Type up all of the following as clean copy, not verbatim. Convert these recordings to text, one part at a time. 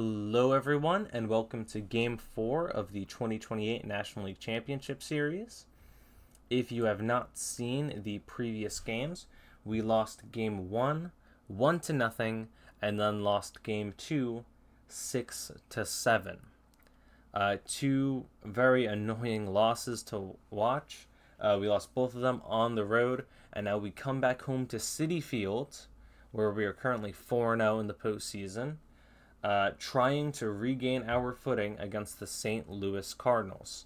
Hello, everyone, and welcome to Game 4 of the 2028 National League Championship Series. If you have not seen the previous games, we lost Game 1, 1-0, and then lost Game 2, 6-7. Two very annoying losses to watch. We lost both of them on the road, and now we come back home to Citi Field, where we are currently 4-0 in the postseason. Trying to regain our footing against the St. Louis Cardinals.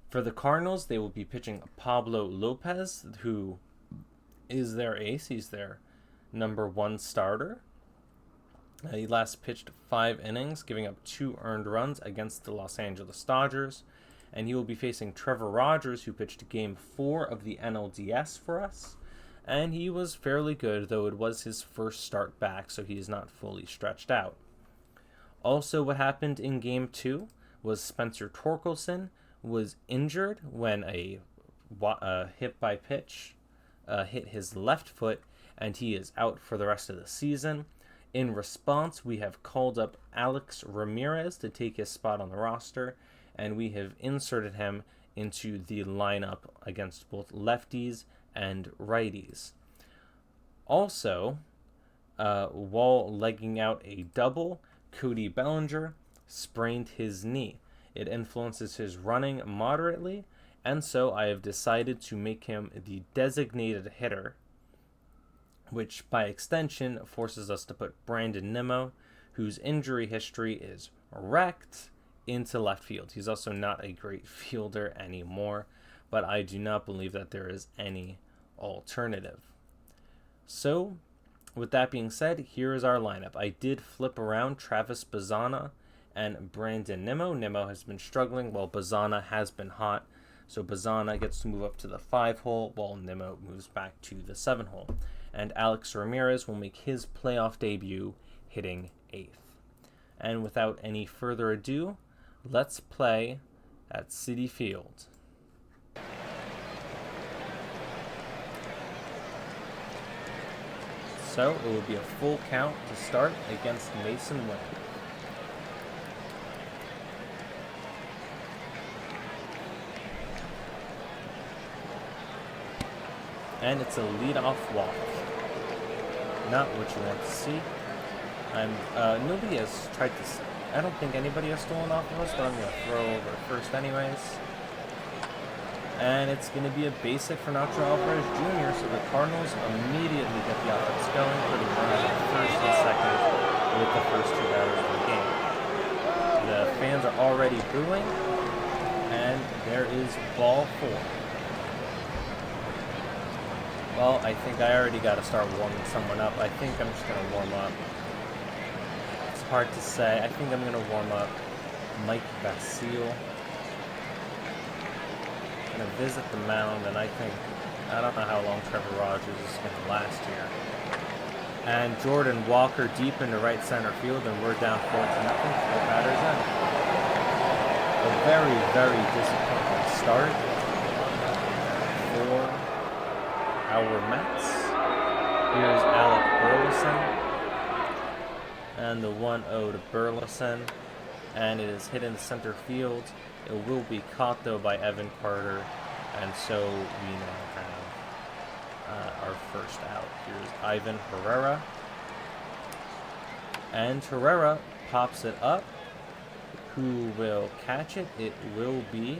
For the Cardinals, they will be pitching Pablo Lopez, who is their ace. He's their number one starter. He last pitched 5 innings, giving up 2 earned runs against the Los Angeles Dodgers. And he will be facing Trevor Rogers, who pitched Game 4 of the NLCS for us. And he was fairly good, though it was his first start back, so he is not fully stretched out. Also, what happened in Game 2 was Spencer Torkelson was injured when a hit by pitch hit his left foot, and he is out for the rest of the season. In response, we have called up Alex Ramirez to take his spot on the roster, and we have inserted him into the lineup against both lefties and righties. Also, while legging out a double, Cody Bellinger sprained his knee. It influences his running moderately, and so I have decided to make him the designated hitter, which by extension forces us to put Brandon Nimmo, whose injury history is wrecked, into left field. He's also not a great fielder anymore, but I do not believe that there is any alternative. So, with that being said, here is our lineup. I did flip around Travis Bazzana and Brandon Nimmo. Nimmo has been struggling while Bazzana has been hot. So Bazzana gets to move up to the 5 hole while Nimmo moves back to the 7 hole. And Alex Ramirez will make his playoff debut hitting 8th. And without any further ado, let's play at Citi Field. So it will be a full count to start against Mason Wynn. And it's a leadoff walk. Not what you want to see. Nobody has tried to... I don't think anybody has stolen off of us, but I'm going to throw over first anyways. And it's going to be a basic for Nacho Alvarez Jr., so the Cardinals immediately get the offense going, putting runners on first and second with the first 2 batters of the game. The fans are already booing, and there is ball 4. Well, I think I already got to start warming someone up. I think I'm just going to warm up. It's hard to say. I think I'm going to warm up Mike Basile. Going to visit the mound, and I don't know how long Trevor Rogers is going to last here. And Jordan Walker deep into right center field, and we're down 4-0. 4 batters in. A very, very disappointing start for our Mets. Here's Alec Burleson, and the 1-0 to Burleson, and it is hit in center field. It will be caught, though, by Evan Carter, and so we now have our first out. Here's Ivan Herrera, and Herrera pops it up. Who will catch it? It will be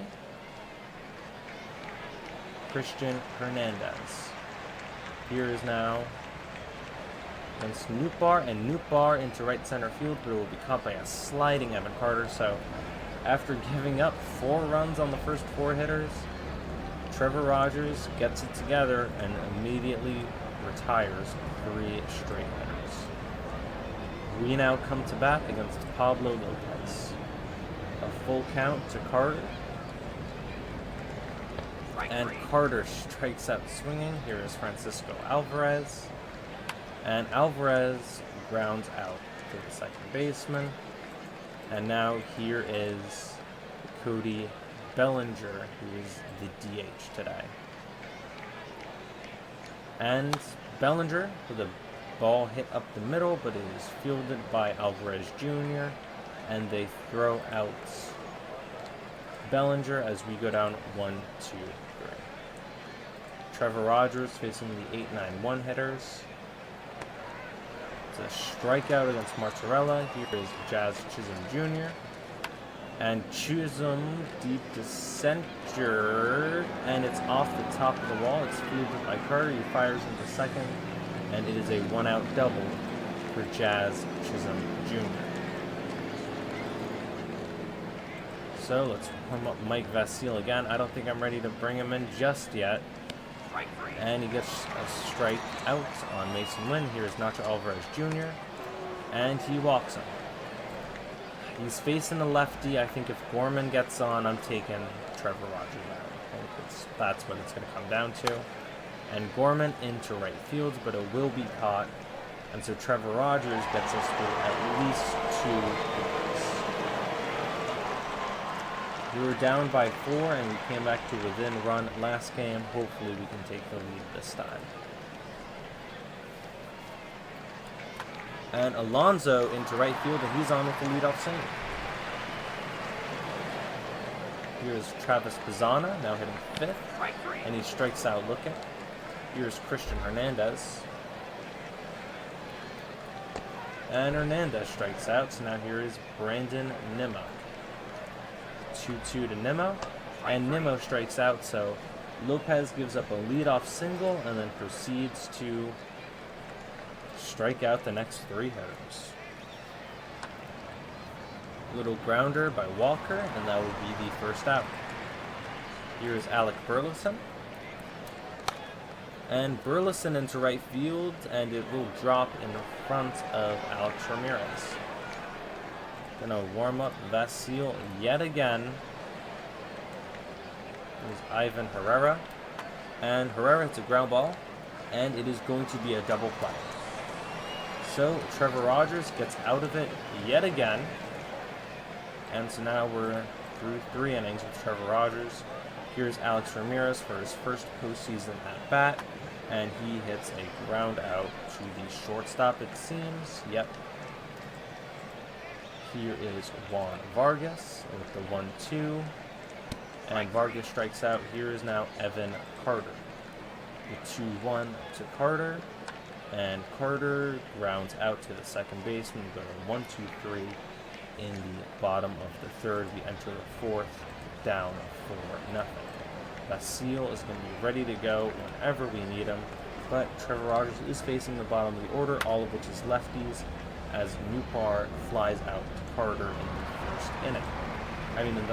Christian Hernandez. Here is now against Nootbaar, and Nootbaar into right center field, but it will be caught by a sliding Evan Carter, so... After giving up 4 runs on the first 4 hitters, Trevor Rogers gets it together and immediately retires 3 straight hitters. We now come to bat against Pablo Lopez. A full count to Carter. And Carter strikes out swinging. Here is Francisco Alvarez. And Alvarez grounds out to the second baseman. And now here is Cody Bellinger, who is the DH today. And Bellinger with a ball hit up the middle, but it is fielded by Alvarez Jr. and they throw out Bellinger as we go down 1-2-3. Trevor Rogers facing the 8-9-1 hitters. It's a strikeout against Martorella. Here is Jazz Chisholm Jr. And Chisholm deep to center, and it's off the top of the wall. It's fielded by Carter. He fires into second, and it is a one-out double for Jazz Chisholm Jr. So let's warm up Mike Vasile again. I don't think I'm ready to bring him in just yet. And he gets a strike out on Mason Wynn. Here's Nacho Alvarez Jr. And he walks him. He's facing a lefty. I think if Gorman gets on, I'm taking Trevor Rogers out. I think that's what it's going to come down to. And Gorman into right field, but it will be caught. And so Trevor Rogers gets us through at least 2 innings. We were down by 4, and we came back to within run last game. Hopefully we can take the lead this time. And Alonso into right field, and he's on with the leadoff single. Here's Travis Bazzana, now hitting 5th, and he strikes out looking. Here's Christian Hernandez. And Hernandez strikes out, so now here is Brandon Nimmo. 2-2 to Nimmo, and Nimmo strikes out, so Lopez gives up a leadoff single and then proceeds to strike out the next 3 hitters. Little grounder by Walker, and that will be the first out. Here is Alec Burleson. And Burleson into right field, and it will drop in front of Alex Ramirez. Gonna warm up Vasile yet again. There's Ivan Herrera. And Herrera hits a ground ball, and it is going to be a double play. So Trevor Rogers gets out of it yet again. And so now we're through 3 innings with Trevor Rogers. Here's Alex Ramirez for his first postseason at bat, and he hits a ground out to the shortstop, it seems. Yep. Here is Juan Vargas with the 1-2. And Vargas strikes out. Here is now Evan Carter. The 2-1 to Carter. And Carter grounds out to the second baseman. We go to 1-2-3 in the bottom of the 3rd. We enter the 4th down 4-0. Vasile is going to be ready to go whenever we need him. But Trevor Rogers is facing the bottom of the order, all of which is lefties, as Newpar flies out to Carter in the first inning.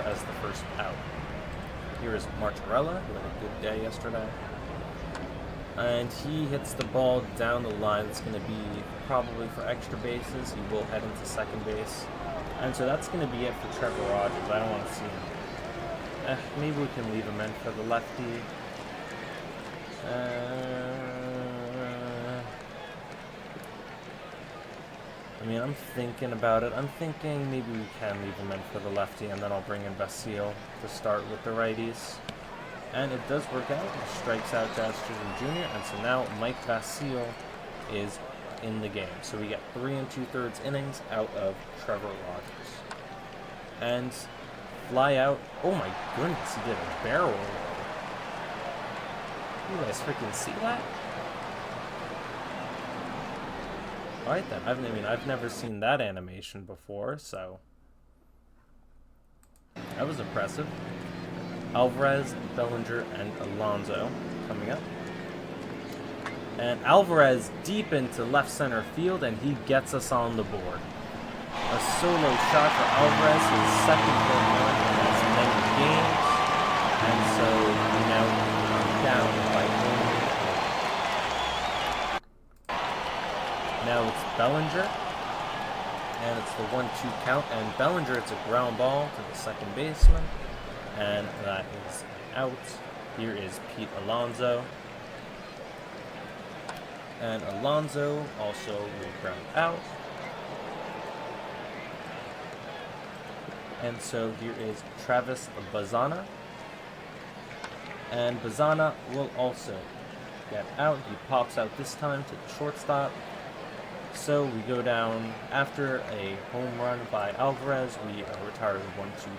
As the first out. Here is Martorella, who had a good day yesterday. And he hits the ball down the line. It's going to be probably for extra bases. He will head into second base. And so that's going to be it for Trevor Rogers. I don't want to see him. Maybe we can leave him in for the lefty. I'm thinking about it. I'm thinking maybe we can leave him in for the lefty, and then I'll bring in Vasile to start with the righties. And it does work out. He strikes out Jazz Chisholm Jr., and so now Mike Vasile is in the game. So we get 3 2/3 innings out of Trevor Rogers. And fly out. Oh my goodness, he did a barrel roll. You guys freaking see that? Alright then, I've never seen that animation before, so that was impressive. Alvarez, Bellinger, and Alonso coming up. And Alvarez deep into left center field, and he gets us on the board. A solo shot for Alvarez, his second home run in as many games, and so we now come down by only 4. Now it's Bellinger, and it's the 1-2 count, and Bellinger, it's a ground ball to the second baseman, and that is out. Here is Pete Alonso, and Alonso also will ground out. And so here is Travis Bazzana, and Bazzana will also get out. He pops out this time to the shortstop. So we go down after a home run by Alvarez. We retire 1-2-3.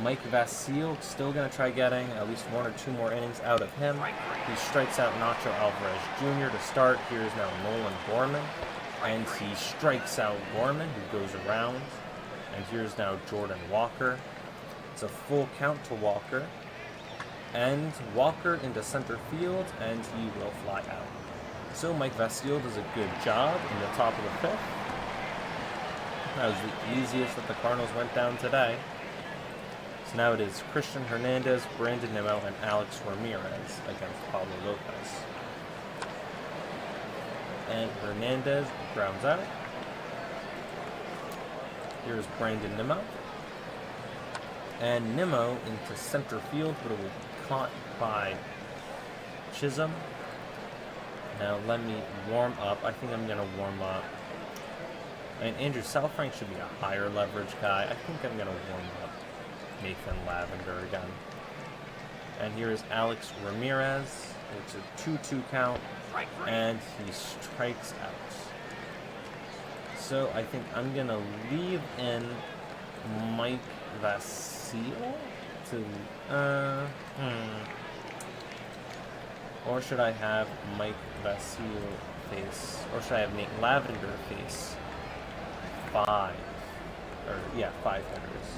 Mike Vasile still going to try getting at least 1 or 2 more innings out of him. He strikes out Nacho Alvarez Jr. to start. Here's now Nolan Gorman. And he strikes out Gorman, who goes around. And here's now Jordan Walker. It's a full count to Walker. And Walker into center field, and he will fly out. So Mike Vasile does a good job in the top of the 5th. That was the easiest that the Cardinals went down today. So now it is Christian Hernandez, Brandon Nimmo, and Alex Ramirez against Pablo Lopez. And Hernandez grounds out. Here's Brandon Nimmo. And Nimmo into center field, but it will be caught by Chisholm. Now let me warm up. I think I'm going to warm up. And Andrew Salfrank should be a higher leverage guy. I think I'm going to warm up Nathan Lavender again. And here's Alex Ramirez. It's a 2-2 count. And he strikes out. So I think I'm going to leave in Mike Vasile to... Or should I have Mike Vasile face... Or should I have Nate Lavender face 5? Or, yeah, 5 hitters.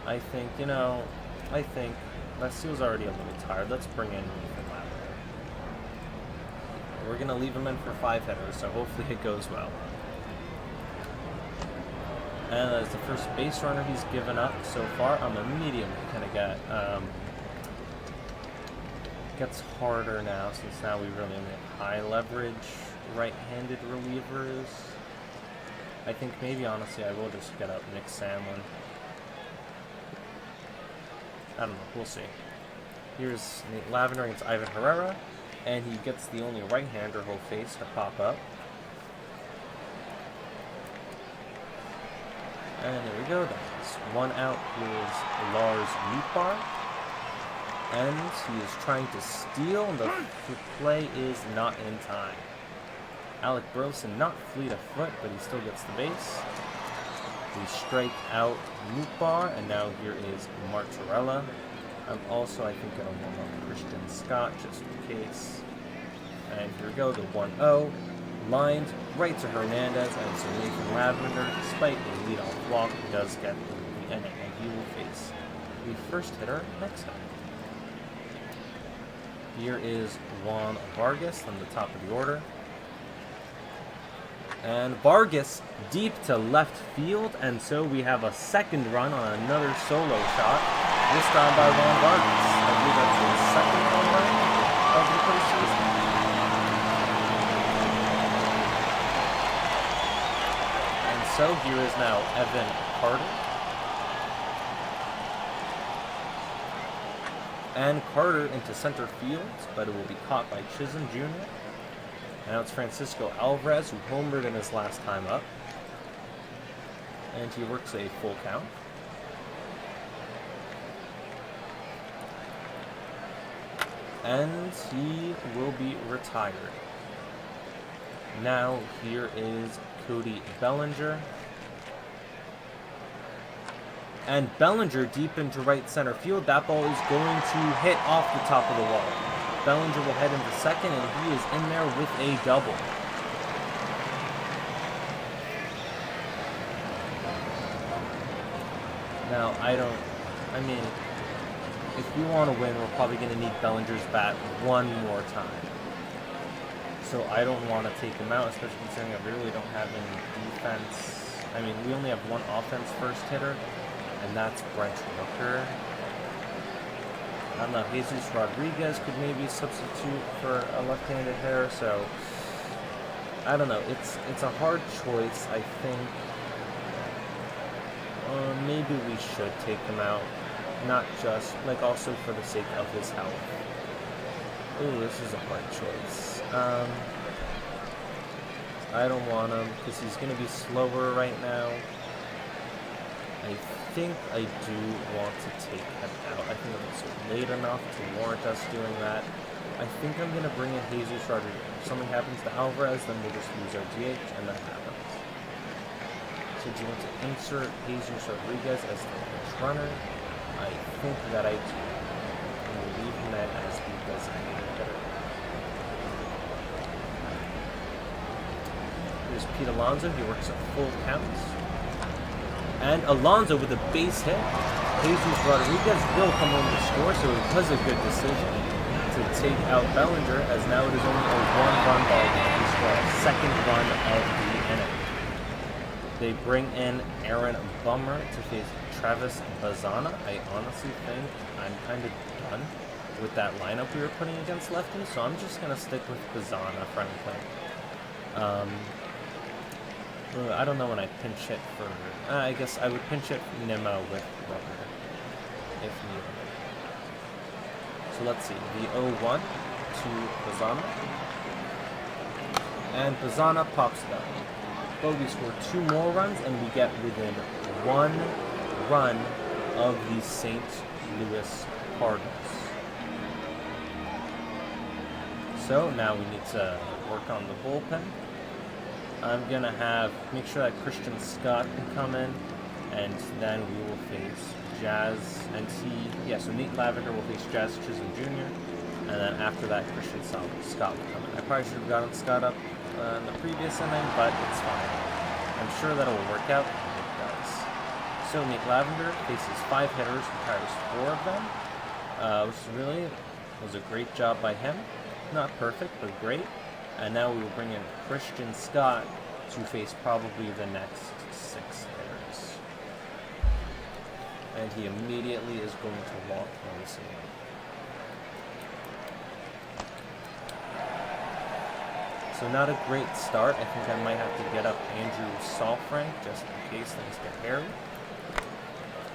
I think, I think Vasile's already a little tired. Let's bring in Nathan Lavender. We're going to leave him in for 5 hitters, so hopefully it goes well. And as the first base runner he's given up so far, I'm immediately going to get... gets harder now, since now we really only have high leverage right-handed relievers. I think maybe, honestly, I will just get up Nick Samlin. I don't know, we'll see. Here's Nate Lavender against Ivan Herrera, and he gets the only right-hander he'll face to pop up. And there we go, that's 1 out. Here's Lars Nootbaar. And he is trying to steal, and the play is not in time. Alec Burleson not fleet of foot, but he still gets the base. We strike out Nootbaar, and now here is Martorella. I'm also, I think, going to warm up Christian Scott, just in case. And here we go, the 1-0. Lined right to Hernandez, and so Nathan Lavender, despite a leadoff walk, does get the inning, and he will face the first hitter next time. Here is Juan Vargas on the top of the order. And Vargas deep to left field, and so we have a second run on another solo shot, this time by Juan Vargas. I believe that's his second home run of the postseason. And so here is now Evan Carter. And Carter into center field, but it will be caught by Chisholm Jr. Now it's Francisco Alvarez, who homered in his last time up. And he works a full count. And he will be retired. Now here is Cody Bellinger. And Bellinger deep into right center field. That ball is going to hit off the top of the wall. Bellinger will head into second, and he is in there with a double. Now, I mean, if we want to win, we're probably going to need Bellinger's bat one more time. So I don't want to take him out, especially considering I really don't have any defense. I mean, we only have one offense first hitter, and that's Brent Rooker. I don't know, Jesus Rodriguez could maybe substitute for a left-handed hitter, so I don't know. It's a hard choice. I think maybe we should take him out, not just, like, also for the sake of his health. Ooh, this is a hard choice. I don't want him because he's going to be slower right now. I think I do want to take him out. I think it's late enough to warrant us doing that. I think I'm going to bring in Jesus Rodriguez. If something happens to Alvarez, then we'll just lose our DH, and that happens. So do you want to insert Jesus Rodriguez as the pinch runner? I think that I do. And we'll leave him as the designated hitter. Here's Pete Alonso. He works at full counts. And Alonso with a base hit. Jesus Rodriguez will come home to score, so it was a good decision to take out Bellinger, as now it is only a one-run ball game. We score a second run of the inning. They bring in Aaron Bummer to face Travis Bazana. I honestly think I'm kind of done with that lineup we were putting against lefties, so I'm just going to stick with Bazana, frankly. I don't know when I pinch hit for... I guess I would pinch hit Nimmo with Rubber, if needed. So let's see, the 0-1 to Bazana. And Bazana pops it up. But we score 2 more runs, and we get within 1 run of the St. Louis Cardinals. So now we need to work on the bullpen. I'm going to make sure that Christian Scott can come in, and then we will face Jazz, so Nate Lavender will face Jazz Chisholm Jr., and then after that, Christian Scott will come in. I probably should have gotten Scott up in the previous inning, but it's fine. I'm sure that it will work out. It does. So Nate Lavender faces 5 hitters, retires 4 of them, which really was a great job by him. Not perfect, but great. And now we will bring in Christian Scott to face probably the next 6 hitters. And he immediately is going to walk on the scene. So not a great start. I think I might have to get up Andrew Saalfrank just in case things get hairy.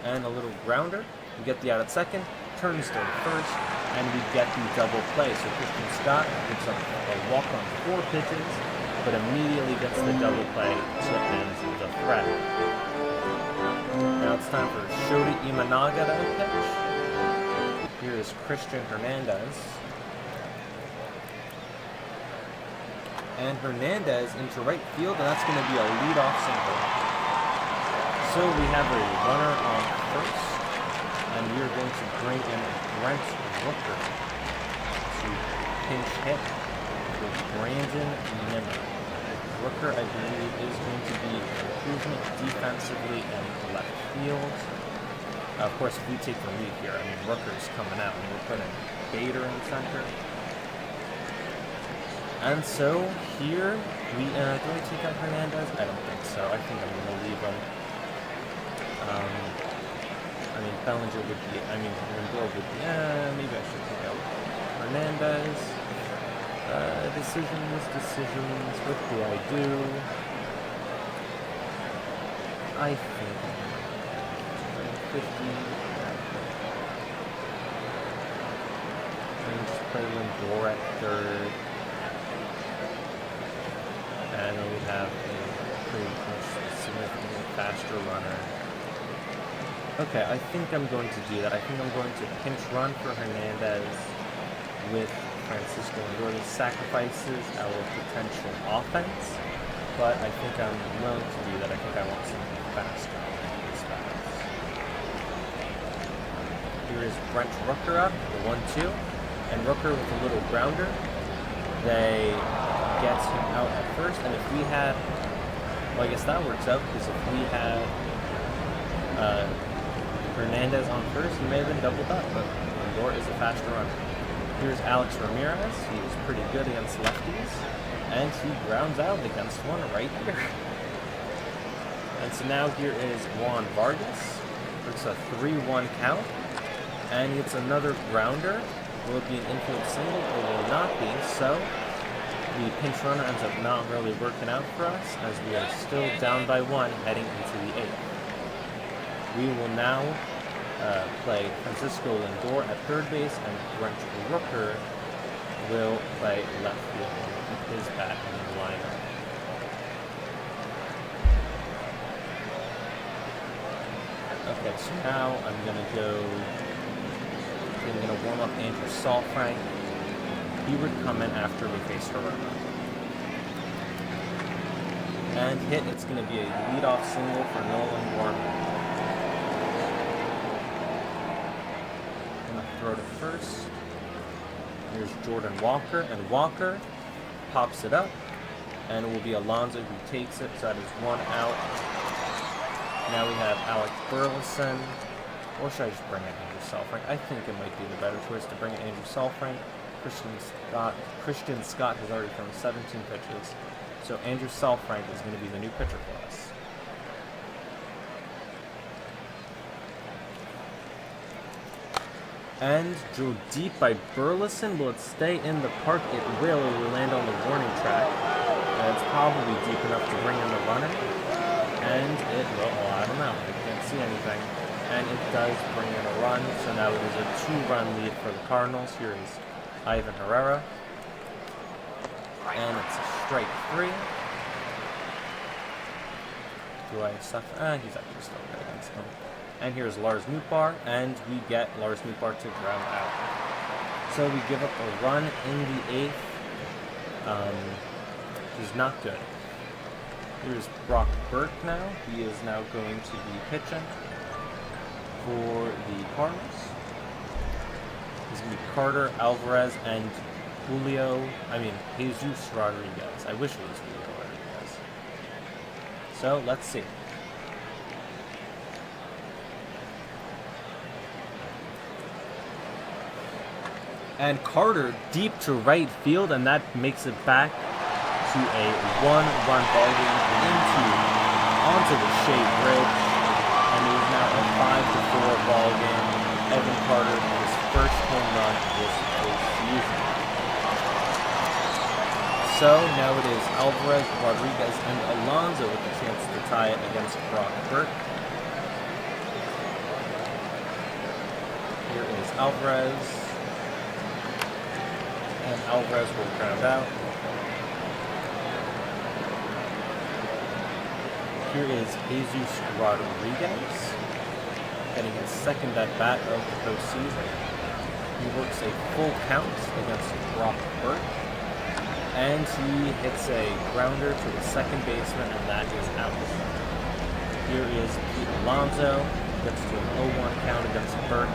And a little grounder. We get the out at second, turns to first, and we get the double play. So Christian Scott gets a walk on 4 pitches, but immediately gets the double play to end the threat. Now it's time for Shota Imanaga to pitch. Here is Christian Hernandez. And Hernandez into right field, and that's going to be a leadoff single. So we have a runner on first, and we are going to bring in Brent Rooker to pinch hit with Brandon Nimmer. Rooker, I believe, is going to be an improvement defensively in left field. Of course, if we take the lead here, I mean, Rooker's coming out, and we're putting Bader in center. And so here, do I take out Hernandez? I don't think so. I think I'm going to leave him. I mean, Bellinger would be, Lindor would be, maybe I should take out Hernandez. Decisions, what do I do? I think 50. And just play Lindor at third. And then we have a pretty much significantly faster runner. Okay, I think I'm going to do that. I think I'm going to pinch run for Hernandez with Francisco Lindor. This sacrifices our potential offense, but I think I'm willing to do that. I think I want something faster. Here is Brent Rooker up, the 1-2, and Rooker with a little grounder. They gets him out at first, and if we had, well, I guess that works out, because if we had Hernandez on first, he may have been doubled up, but Lindor is a faster runner. Here's Alex Ramirez. He was pretty good against lefties, and he grounds out against one right here. And so now here is Juan Vargas. It's a 3-1 count, and it's another grounder. Will it be an infield single, or will it not be? So the pinch runner ends up not really working out for us, as we are still down by 1 heading into the 8th. We will now play Francisco Lindor at third base, and Brent Rooker will play left field and keep his bat in the lineup. Okay, so now I'm going to warm up Andrew Salfrank. He would come in after we face Herrera. And hit, it's going to be a leadoff single for Nolan Warner. Going to throw to first. Here's Jordan Walker, and Walker pops it up, and it will be Alonso who takes it, so that is 1 out. Now we have Alec Burleson, or should I just bring in Andrew Salfrank? I think it might be the better choice to bring in Andrew Salfrank. Christian Scott has already thrown 17 pitches, so Andrew Salfrank is going to be the new pitcher for us. And drilled deep by Burleson. Will it stay in the park? It will. It will land on the warning track. And it's probably deep enough to bring in the runner. And it will, well, I don't know. I can't see anything. And it does bring in a run. So now it is a 2-run lead for the Cardinals. Here is Ivan Herrera. And it's a strike 3. Do I suffer? He's actually still good against him. And here's Lars Nootbaar, and we get Lars Nootbaar to ground out. So we give up a run in the 8th, which is not good. Here's Brock Burke now. He is now going to be pitching for the Cardinals. He's going to be Carter, Alvarez, and Jesus Rodriguez. I wish it was Julio Rodriguez. So let's see. And Carter deep to right field, and that makes it back to a 1-run ball game onto the Shea Bridge, and it is now a 5-4 ball game. Evan Carter his first home run this postseason. So now it is Alvarez, Rodriguez, and Alonso with the chance to tie it against Brock Burke. Here is Alvarez. And Alvarez will ground out. Here is Jesus Rodriguez, getting his second at-bat of the postseason. He works a full count against Brock Burke, and he hits a grounder to the second baseman, and that is out. Here is Pete Alonso, gets to an 0-1 count against Burke,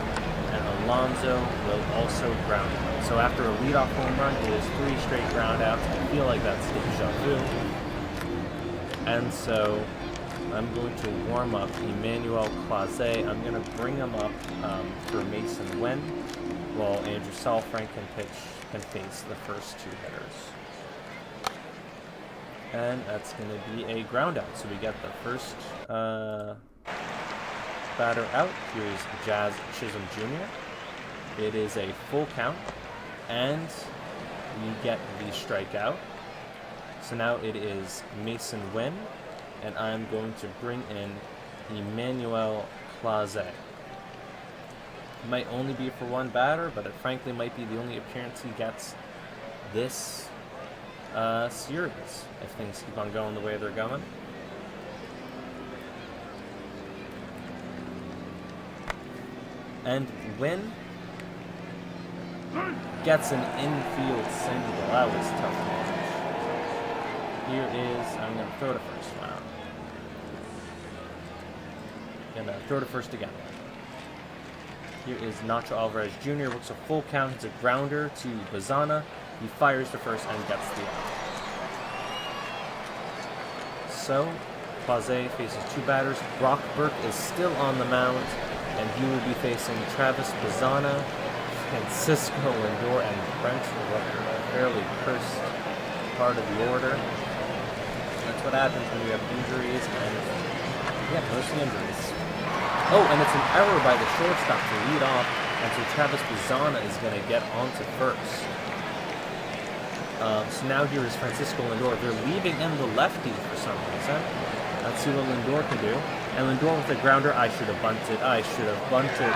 and Alonso will also ground out. So after a leadoff home run, it is 3 straight ground outs. I feel like that's deja vu. And so I'm going to warm up Emmanuel Clase. I'm going to bring him up for Mason Wynn, while Andrew Salfrank can face the first 2 hitters. And that's going to be a ground out. So we get the first batter out. Here's Jazz Chisholm Jr. It is a full count, and we get the strikeout. So now it is Mason Wynn, and I'm going to bring in Emmanuel Clase. It might only be for 1 batter, but it frankly might be the only appearance he gets this series, if things keep on going the way they're going. And Wynn gets an infield single. That was tough to manage. Here is, I'm going to throw to first. Wow. Going to throw to first again. Here is Nacho Alvarez Jr. Works a full count. It's a grounder to Bazana. He fires to first and gets the out. So, Clase faces 2 batters. Brock Burke is still on the mound, and he will be facing Travis Bazana, Francisco Lindor, and Brent Rooker, a fairly cursed part of the order. That's what happens when you have injuries, and mostly injuries. Oh, and it's an error by the shortstop to lead off, and so Travis Bazana is going to get onto first. So now here is Francisco Lindor. They're leaving in the lefty for some reason. Let's see what Lindor can do. And Lindor with a grounder. I should have bunted. I should have bunted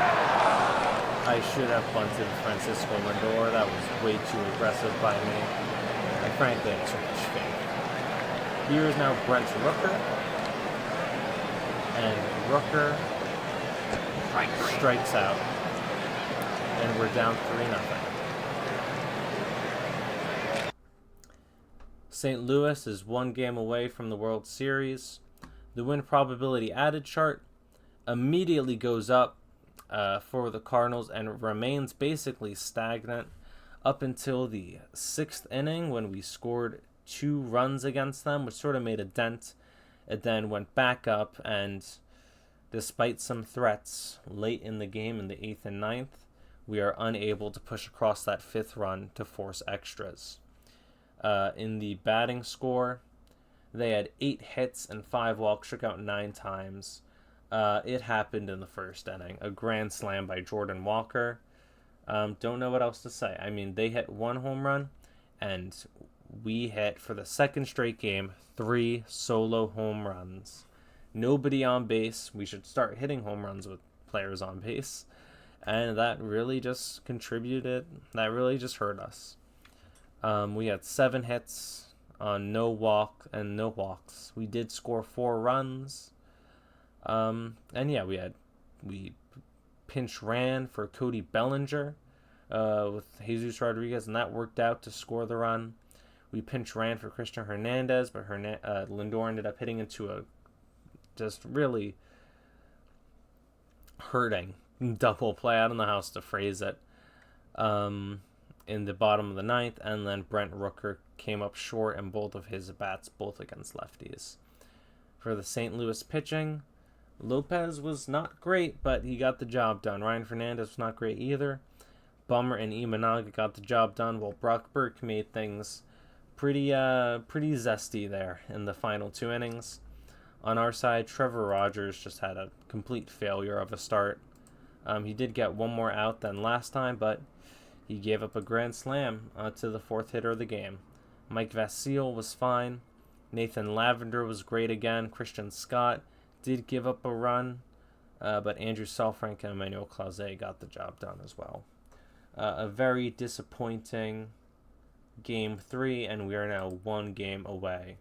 Francisco Lindor. That was way too aggressive by me. I frankly had too much faith. Here is now Brent Rooker. And Rooker strikes out, and we're down 3-0. St. Louis is 1 game away from the World Series. The win probability added chart immediately goes up for the Cardinals and remains basically stagnant up until the 6th inning when we scored 2 runs against them, which sort of made a dent. It then went back up, and despite some threats late in the game in the 8th and 9th, we are unable to push across that 5th run to force extras. In the batting score, they had 8 hits and 5 walks, struck out 9 times. It happened in the 1st inning. A grand slam by Jordan Walker. Don't know what else to say. I mean, they hit 1 home run, and we hit, for the 2nd straight game, 3 solo home runs. Nobody on base. We should start hitting home runs with players on base. And that really just contributed. That really just hurt us. We had 7 hits on no walks. We did score 4 runs. And yeah, we pinch ran for Cody Bellinger with Jesus Rodriguez, and that worked out to score the run. We pinch ran for Christian Hernandez, but Lindor ended up hitting into a just really hurting double play out in the house, to phrase it, in the bottom of the 9th, and then Brent Rooker came up short in both of his bats, both against lefties. For the St. Louis pitching, Lopez was not great, but he got the job done. Ryan Fernandez was not great either. Bummer and Imanaga got the job done, while Brock Burke made things pretty zesty there in the final 2 innings. On our side, Trevor Rogers just had a complete failure of a start. He did get 1 more out than last time, but he gave up a grand slam to the 4th hitter of the game. Mike Vasile was fine. Nathan Lavender was great again. Christian Scott did give up a run, but Andrew Saalfrank and Emmanuel Clase got the job done as well. A very disappointing Game 3, and we are now 1 game away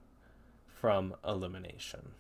from elimination.